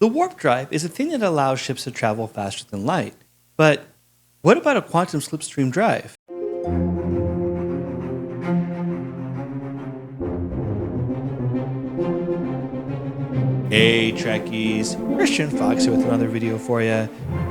The warp drive is a thing that allows ships to travel faster than light. But what about a quantum slipstream drive? Hey Trekkies, Christian Fox here with another video for you.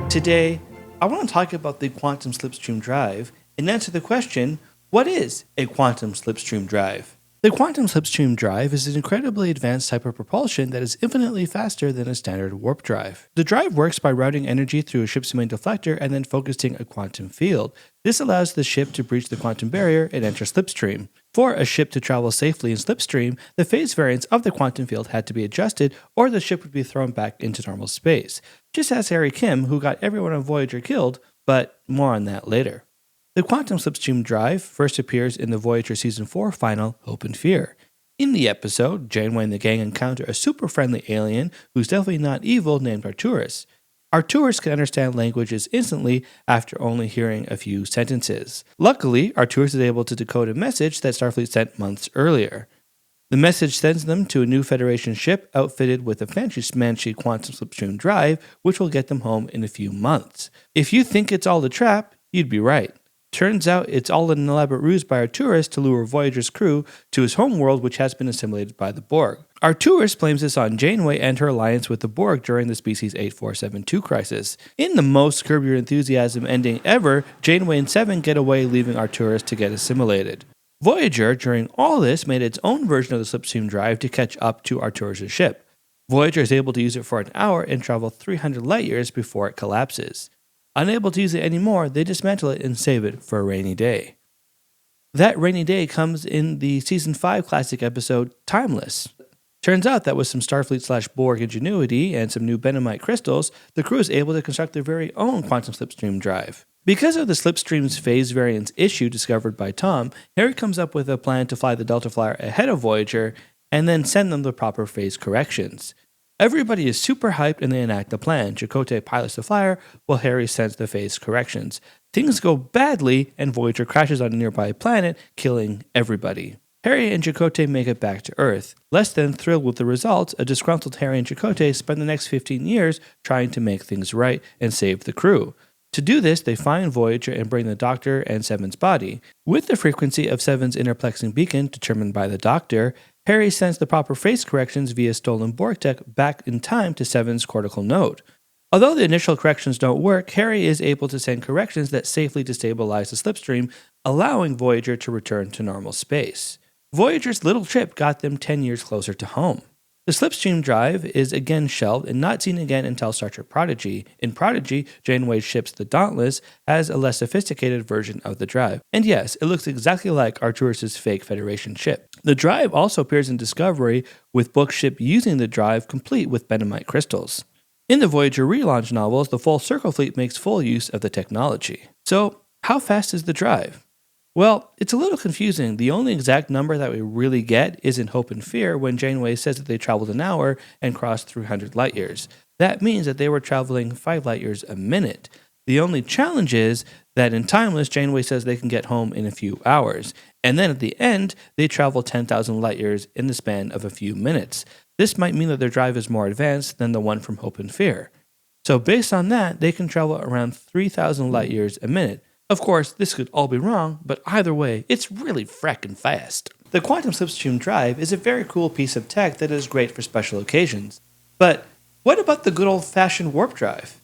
Today, I want to talk about the quantum slipstream drive and answer the question, what is a quantum slipstream drive? The quantum slipstream drive is an incredibly advanced type of propulsion that is infinitely faster than a standard warp drive. The drive works by routing energy through a ship's main deflector and then focusing a quantum field. This allows the ship to breach the quantum barrier and enter slipstream. For a ship to travel safely in slipstream, the phase variance of the quantum field had to be adjusted or the ship would be thrown back into normal space. Just as Harry Kim, who got everyone on Voyager killed, but more on that later. The quantum slipstream drive first appears in the Voyager Season 4 final, Hope and Fear. In the episode, Janeway and the gang encounter a super friendly alien who's definitely not evil named Arcturus. Arcturus can understand languages instantly after only hearing a few sentences. Luckily, Arcturus is able to decode a message that Starfleet sent months earlier. The message sends them to a new Federation ship outfitted with a fancy-smancy quantum slipstream drive, which will get them home in a few months. If you think it's all a trap, you'd be right. Turns out it's all an elaborate ruse by Arcturus to lure Voyager's crew to his homeworld, which has been assimilated by the Borg. Arcturus blames this on Janeway and her alliance with the Borg during the Species 8472 crisis. In the most Curb Your Enthusiasm ending ever, Janeway and Seven get away, leaving Arcturus to get assimilated. Voyager, during all this, made its own version of the slipstream drive to catch up to Arcturus' ship. Voyager is able to use it for an hour and travel 300 light years before it collapses. Unable to use it anymore, they dismantle it and save it for a rainy day. That rainy day comes in the Season 5 classic episode, Timeless. Turns out that with some Starfleet/Borg ingenuity and some new Benamite crystals, the crew is able to construct their very own quantum slipstream drive. Because of the slipstream's phase variance issue discovered by Tom, Harry comes up with a plan to fly the Delta Flyer ahead of Voyager and then send them the proper phase corrections. Everybody is super hyped and they enact the plan. Chakotay pilots the flyer while Harry sends the phase corrections. Things go badly and Voyager crashes on a nearby planet, killing everybody. Harry and Chakotay make it back to Earth. Less than thrilled with the results, a disgruntled Harry and Chakotay spend the next 15 years trying to make things right and save the crew. To do this, they find Voyager and bring the Doctor and Seven's body. With the frequency of Seven's interplexing beacon determined by the Doctor, Harry sends the proper phase corrections via stolen Borg tech back in time to Seven's cortical node. Although the initial corrections don't work, Harry is able to send corrections that safely destabilize the slipstream, allowing Voyager to return to normal space. Voyager's little trip got them 10 years closer to home. The slipstream drive is again shelved and not seen again until Star Trek Prodigy. In Prodigy, Janeway's ship, the Dauntless, has a less sophisticated version of the drive. And yes, it looks exactly like Arcturus' fake Federation ship. The drive also appears in Discovery, with Book's ship using the drive complete with Benamite crystals. In the Voyager relaunch novels, the Full Circle fleet makes full use of the technology. So, how fast is the drive? Well, it's a little confusing. The only exact number that we really get is in Hope and Fear when Janeway says that they traveled an hour and crossed 300 light years. That means that they were traveling 5 light years a minute. The only challenge is that in Timeless, Janeway says they can get home in a few hours. And then at the end, they travel 10,000 light years in the span of a few minutes. This might mean that their drive is more advanced than the one from Hope and Fear. So based on that, they can travel around 3,000 light years a minute. Of course, this could all be wrong, but either way, it's really frackin' fast. The quantum slipstream drive is a very cool piece of tech that is great for special occasions. But what about the good old-fashioned warp drive?